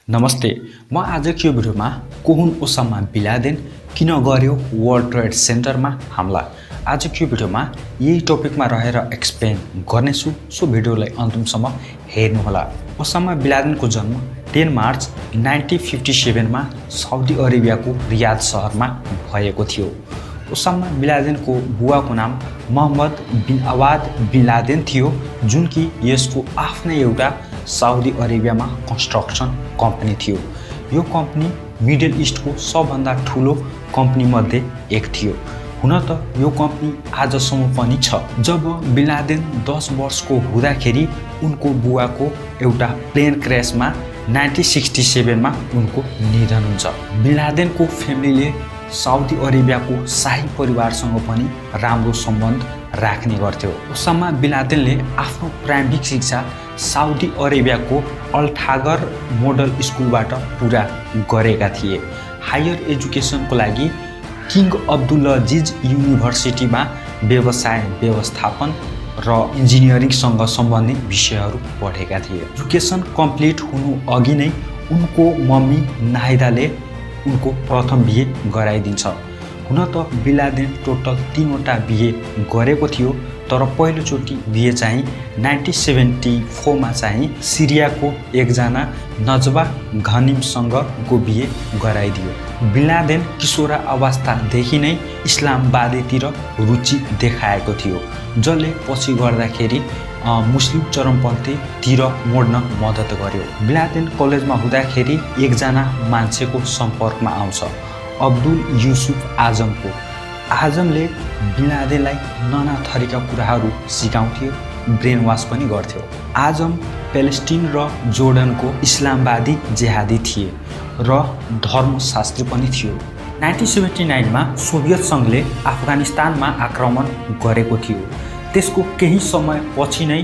नमस्ते, म आजको यो भिडियोमा को हुन् ओसामा बिन लादेन, किन गर्यो वर्ल्ड ट्रेड सेन्टरमा हमला। आजको यो भिडियोमा यही टपिकमा रहेर एक्सप्लेन गर्नेछु, सो भिडियोलाई अन्तिमसम्म हेर्नुहोला। ओसामा बिन लादेनको जन्म 10 मार्च 1957 मा साउदी अरेबियाको रियाद शहरमा भएको थियो। ओसामा बिन लादेनको बुवाको नाम मोहम्मद बिन अवाद बिन लादेन थियो, जुन कि यसको आफ्नै एउटा साउदी अरेबियामा कन्स्ट्रक्सन कम्पनी थियो। यो कम्पनी मिडल इस्टको सबभन्दा ठुलो कम्पनी मध्ये एक थियो। हुन त यो कम्पनी आजसम्म पनि छ। जब बिन लादेन 10 वर्षको हुँदाखेरि उनको बुवाको एउटा प्लेन क्र्यासमा 1967 मा उनको निधन हुन्छ। बिन लादेनको फ्यामिलीले साउदी अरेबियाको शाही परिवारसँग पनि राम्रो सम्बन्ध राख्ने गर्थ्यो। ओसामा बिन लादेनले आफ्नो प्रारम्भिक शिक्षा साउदी अरेबियाको अल-ठागर मोडल स्कुलबाट पुरा गरेका थिए। हायर एजुकेसनको लागि किङ अब्दुलअजिज युनिभर्सिटीमा व्यवसाय व्यवस्थापन र इन्जिनियरिङसँग सम्बन्धित विषयहरू पढेका थिए। एजुकेसन कम्प्लिट हुनु अघि नै उनको मम्मी नाहिदाले उनको प्रथम बिहे गराइदिन्छ। हुन त बिन लादेन टोटल 3वटा बिहे गरेको थियो, तर पहिलोचोटि बिहे चाहिँ 1974 मा चाहिँ सिरियाको एकजना नजवा घनिमसँगको बिहे गराइदियो। बिन लादेन किशोर अवस्थादेखि नै इस्लामवादीतिर रुचि देखाएको थियो, जसले पछि गर्दाखेरि मुस्लिम चरमपन्थीतिर मोड्न मद्दत गर्यो। बिन लादेन कलेजमा हुँदाखेरि एकजना मान्छेको सम्पर्कमा आउँछ, अब्दुल युसुफ आजमको। आजमले बिन लादेनलाई नाना थरीका कुराहरू सिकाउँथ्यो, ब्रेन वास पनि गर्थ्यो। आजम प्यालेस्टिन र जोर्डनको इस्लामवादी जेहादी थिए र धर्मशास्त्री पनि थियो। 1979 मा सोभियत सङ्घले अफगानिस्तानमा आक्रमण गरेको थियो। त्यसको केही समय पछि नै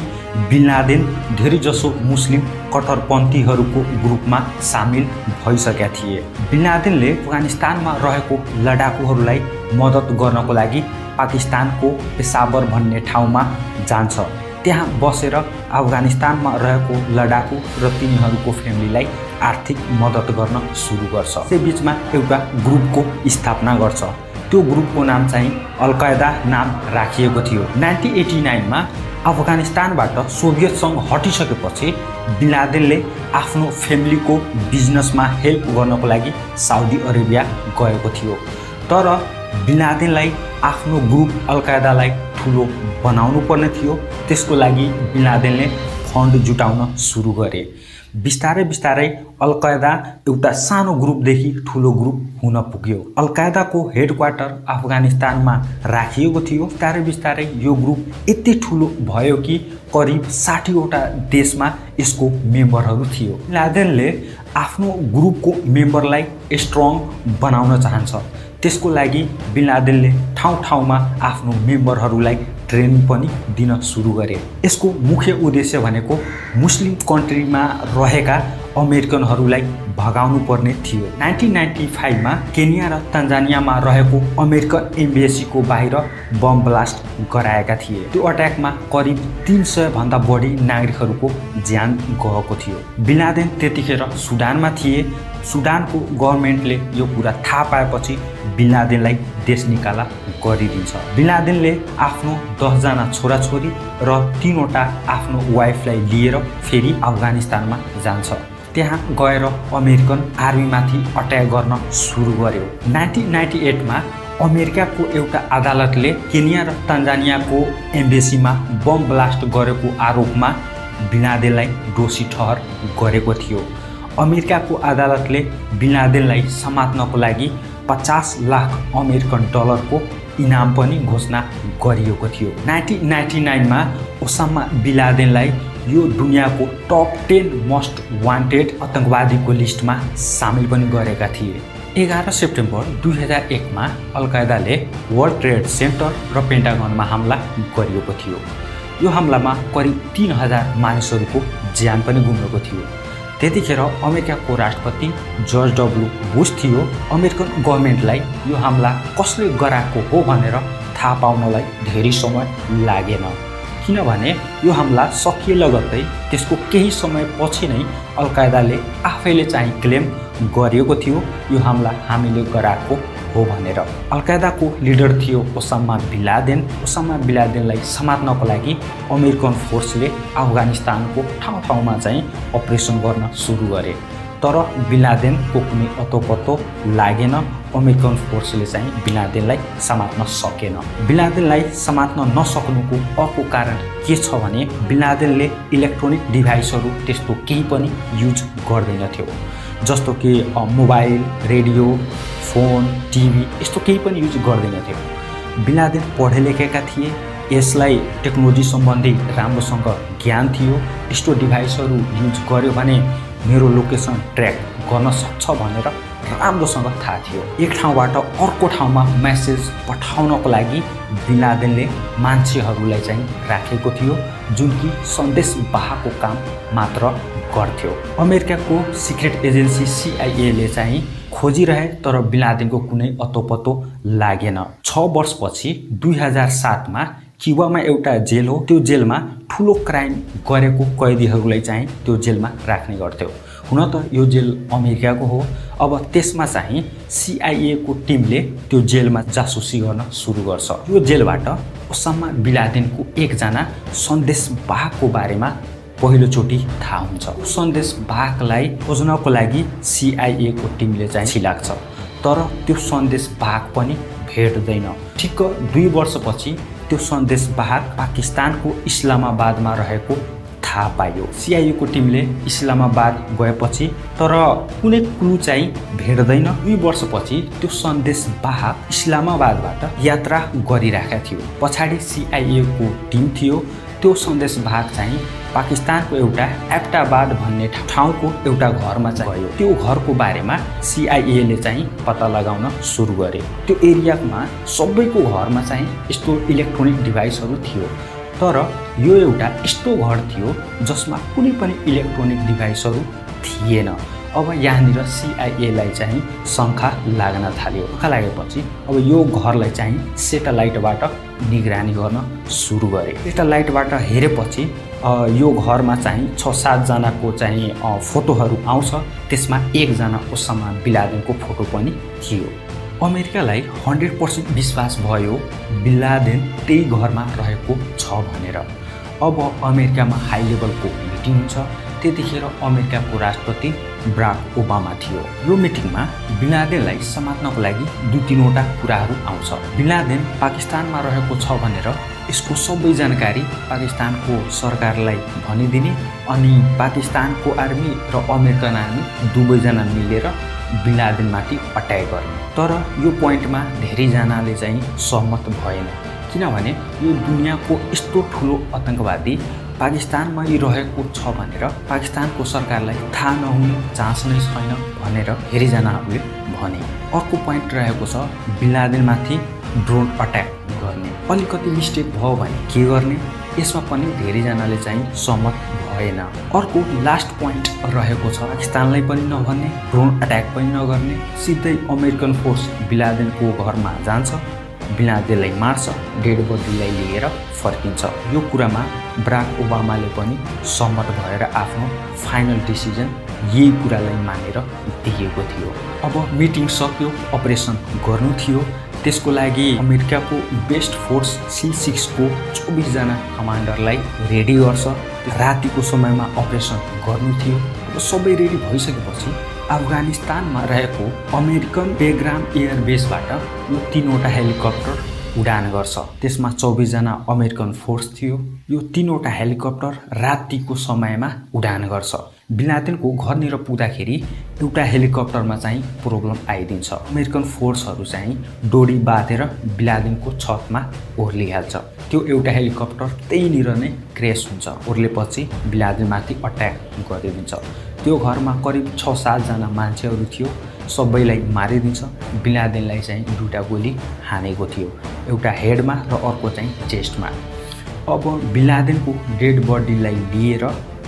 बिन लादेन धेरैजसो मुस्लिम कट्टरपन्थीहरूको ग्रुपमा सामेल भइसकेका थिए। बिन लादेनले अफगानिस्तानमा रहेको लडाकुहरूलाई मद्दत गर्नको लागि पाकिस्तानको पेसावर भन्ने ठाउँमा जान्छ। त्यहाँ बसेर अफगानिस्तानमा रहेको लडाकु र तिनीहरूको फ्यामिलीलाई आर्थिक मद्दत गर्न सुरु गर्छ। त्यस बीचमा एउटा ग्रुपको स्थापना गर्छ। त्यो ग्रुपको नाम चाहिँ अल-कायदा नाम राखिएको थियो। 1989 मा अफगानिस्तानबाट सोभियत सङ्घ हटिसकेपछि बिन लादेनले आफ्नो फ्यामिलीको बिजनेसमा हेल्प गर्नको लागि साउदी अरेबिया गएको थियो। तर बिन लादेनलाई आफ्नो ग्रुप अल-कायदालाई ठुलो बनाउनु पर्ने थियो। त्यसको लागि बिन लादेनले फन्ड जुटाउन सुरु गरे। बिस्तारै बिस्तारै अल-कायदा एउटा सानो ग्रुपदेखि ठुलो ग्रुप हुन पुग्यो। अल-कायदाको हेडक्वार्टर अफगानिस्तानमा राखिएको थियो। बिस्तारै बिस्तारै यो ग्रुप यति ठुलो भयो कि करिब 60वटा देशमा यसको मेम्बरहरू थियो। बिन लादेनले आफ्नो ग्रुपको मेम्बरलाई स्ट्रङ बनाउन चाहन्छ। त्यसको लागि बिन लादेनले ठाउँ ठाउँमा आफ्नो मेम्बरहरूलाई ट्रेनिङ पनि दिन सुरु गरे। यसको मुख्य उद्देश्य भनेको मुस्लिम कन्ट्रीमा रहेका अमेरिकनहरूलाई भगाउनु पर्ने थियो। 1995 मा केन्या र तन्जानियामा रहेको अमेरिकन एम्बेसीको बाहिर बम ब्लास्ट गराएका थिए। त्यो अट्याकमा करिब 300 भन्दा बढी नागरिकहरूको ज्यान गएको थियो। बिन लादेन त्यतिखेर सुडानमा थिए। सुडानको गभर्मेन्टले यो कुरा थाहा पाएपछि बिन लादेनलाई देश निकाला गरिदिन्छ। बिन लादेनले आफ्नो 10 जना छोराछोरी र 3वटा आफ्नो वाइफलाई लिएर फेरि अफगानिस्तानमा जान्छ। त्यहाँ गएर अमेरिकन आर्मीमाथि अट्याक गर्न सुरु गर्यो। 1998 मा अमेरिकाको एउटा अदालतले केन्या र तन्जानियाको एम्बेसीमा बम ब्लास्ट गरेको आरोपमा बिन लादेनलाई दोषी ठहर गरेको थियो। अमेरिकाको अदालतले बिन लादेनलाई समात्नको लागि 50 लाख अमेरिकन डलरको इनाम पनि घोषणा गरिएको थियो। 1999 मा ओसामा बिन लादेनलाई यो दुनियाँको टप 10 मोस्ट वान्टेड आतंकवादीको लिस्टमा सामेल पनि गरेका थिए। 11 सेप्टेम्बर 2001 मा अल-कायदाले वर्ल्ड ट्रेड सेन्टर र पेन्टागनमा हमला गरिएको थियो। यो हमलामा करिब 3000 मानिसहरूको ज्यान पनि गुमेको थियो। त्यतिखेर अमेरिकाको राष्ट्रपति जर्ज डब्ल्यू बुश थियो। अमेरिकन गभर्मेन्टलाई यो हमला कसले गराएको हो भनेर थाहा पाउनलाई धेरै समय लागेन, किनभने यो हमला सकिए लगत्तै त्यसको केही समय पछि नै अल कायदाले आफैले चाहिँ क्लेम गरेको थियो यो हमला हामीले गराएको हो भनेर। अल कायदाको लिडर थियो Osama bin Laden. Osama bin लादेनलाई समात्नको लागि अमेरिकन फोर्सले अफगानिस्तानको ठाउँ-ठाउँमा चाहिँ अपरेसन गर्न सुरु गरे, तर बिन लादेनको कुनै अतोपत्तो लागेन। अमेरिकन फोर्सले चाहिँ बिन लादेनलाई समात्न सकेन। बिन लादेनलाई समात्न नसक्नुको अर्को कारण के छ भने बिन लादेनले इलेक्ट्रोनिक डिभाइसहरू त्यस्तो केही पनि युज गर्दैनथ्यो, जस्तो कि मोबाइल, रेडियो, फोन, टिभी यस्तो केही पनि युज गर्दैनथ्यो। बिन लादेन पढे लेखेका थिए, यसलाई टेक्नोलोजी सम्बन्धी राम्रोसँग ज्ञान थियो। यस्तो डिभाइसहरू युज गर्यो भने मेरो लोकेसन ट्र्याक गर्न सक्छ भनेर राम्रोसँग थाहा थियो। एक ठाउँबाट अर्को ठाउँमा मेसेज पठाउनको लागि बिन लादेनले मान्छेहरूलाई चाहिँ राखेको थियो जुन कि सन्देश वाहकको काम मात्र गर्थ्यो। अमेरिकाको सिक्रेट एजेन्सी CIA चाहिँ खोजिरहे तर बिन लादेनको कुनै अतोपत्तो लागेन। 6 वर्षपछि 2007 मा क्युबामा एउटा जेल हो, त्यो जेलमा ठुलो क्राइम गरेको कैदीहरूलाई चाहिँ त्यो जेलमा राख्ने गर्थ्यो। हुन त यो जेल अमेरिकाको हो। अब त्यसमा चाहिँ CIA को टिमले त्यो जेलमा जासुसी गर्न सुरु गर्छ। यो जेलबाट ओसामा बिन लादेनको एकजना सन्देशवाहकको बारेमा पहिलोचोटि थाहा हुन्छ। सन्देशवाहकलाई खोज्नको लागि CIA को टिमले चाहिँ छिलाग्छ, तर त्यो सन्देशवाहक पनि भेट्दैन। ठिक्क 2 वर्षपछि त्यो सन्देशवाहक पाकिस्तानको इस्लामाबादमा रहेको थाहा पाइयो। CIA को टिमले इस्लामाबाद गएपछि तर कुनै क्लु चाहिँ भेट्दैन। 2 वर्षपछि त्यो सन्देशवाहक इस्लामाबादबाट यात्रा गरिरहेका थियो। पछाडि CIA को टिम थियो। त्यो सन्देशवाहक चाहिँ पाकिस्तानको एउटा एब्टाबाद भन्ने ठाउँको एउटा घरमा चाहिँ गयो। त्यो घरको बारेमा CIA ले चाहिँ पत्ता लगाउन सुरु गरे। त्यो एरियामा सबैको घरमा चाहिँ यस्तो इलेक्ट्रोनिक डिभाइसहरू थियो, तर यो एउटा यस्तो घर थियो जसमा कुनै पनि इलेक्ट्रोनिक डिभाइसहरू थिएन। अब यहाँनिर CIA लाई चाहिँ शङ्का लाग्न थाल्यो। शङ्का लागेपछि अब यो घरलाई चाहिँ सेटेलाइटबाट निगरानी गर्न सुरु गरे। सेटेलाइटबाट हेरेपछि यो घरमा चाहिँ 6-7 जनाको चाहिँ फोटोहरू आउँछ। त्यसमा एकजना ओसामा बिन लादेनको फोटो पनि थियो। अमेरिकालाई 100% विश्वास भयो बिन लादेन त्यही घरमा रहेको छ भनेर। अब अमेरिकामा हाई लेभलको मिटिङ हुन्छ। त्यतिखेर अमेरिकाको राष्ट्रपति बराक ओबामा थियो। यो मिटिङमा बिन लादेनलाई समात्नको लागि 2-3 वटा कुराहरू आउँछ। बिन लादेन पाकिस्तानमा रहेको छ भनेर यसको सबै जानकारी पाकिस्तानको सरकारलाई भनिदिने अनि पाकिस्तानको आर्मी र अमेरिकन आर्मी दुवैजना मिलेर बिन लादेनमाथि अट्याक गर्ने। तर यो पोइन्टमा धेरैजनाले चाहिँ सहमत भएन, किनभने यो दुनियाँको यस्तो ठुलो आतंकवादी पाकिस्तानमै रहेको छ भनेर पाकिस्तानको सरकारलाई थाहा नहुने चान्स नै छैन भनेर धेरैजनाहरूले भने। अर्को पोइन्ट रहेको छ बिन लादेनमाथि ड्रोन अट्याक गर्ने। अलिकति मिस्टेक भयो भने के गर्ने, यसमा पनि धेरैजनाले चाहिँ सहमत भएन। अर्को लास्ट पोइन्ट रहेको छ पाकिस्तानलाई पनि नभन्ने, ड्रोन अट्याक पनि नगर्ने, सिधै अमेरिकन फोर्स बिन लादेनको घरमा जान्छ, बिन लादेनलाई मार्छ, डेड बडीलाई लिएर फर्किन्छ। यो कुरामा बराक ओबामाले पनि सहमत भएर आफ्नो फाइनल डिसिजन यही कुरालाई मानेर दिएको थियो। अब मिटिङ सक्यो, अपरेसन गर्नु थियो। त्यसको लागि अमेरिकाको बेस्ट फोर्स C6 को 24 जना कमान्डरलाई रेडी गर्छ। रातिको समयमा अपरेसन गर्नु थियो। अब सबै रेडी भइसकेपछि अफगानिस्तानमा रहेको अमेरिकन बेग्राम एयर बेसबाट यो 3 वटा हेलिकप्टर उडान गर्छ। त्यसमा 24 जना अमेरिकन फोर्स थियो। यो 3 वटा हेलिकप्टर रातिको समयमा उडान गर्छ। बिन लादेनको घरनिर पुग्दाखेरि एउटा हेलिकप्टरमा चाहिँ प्रब्लम आइदिन्छ। अमेरिकन फोर्सहरू चाहिँ डोरी बाँधेर बिन लादेनको छतमा ओर्लिहाल्छ। त्यो एउटा हेलिकप्टर त्यहीँनिर नै क्र्यास हुन्छ। ओर्लेपछि बिन लादेनमाथि अट्याक गरिदिन्छ। त्यो घरमा करिब 6-7 जना मान्छेहरू थियो, सबैलाई मारिदिन्छ। बिन लादेनलाई चाहिँ 2टा गोली हानेको थियो, एउटा हेडमा र अर्को चाहिँ चेस्टमा। अब बिन लादेनको डेड बडीलाई लिएर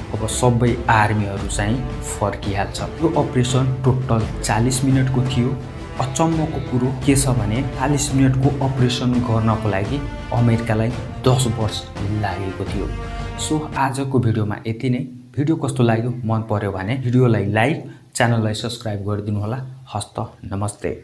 अब सबै आर्मीहरू चाहिँ फर्किहाल्छ। यो अपरेसन टोटल 40 मिनटको थियो। अचम्मको कुरो के छ भने 40 मिनेटको अपरेसन गर्नको लागि अमेरिकालाई 10 वर्ष लागेको थियो। सो आजको भिडियोमा यति नै। भिडियो कस्तो लाग्यो मन पर्यो भने भिडियोलाई लाइक, च्यानललाई सब्स्क्राइब गरिदिनु होला। हस्त नमस्ते।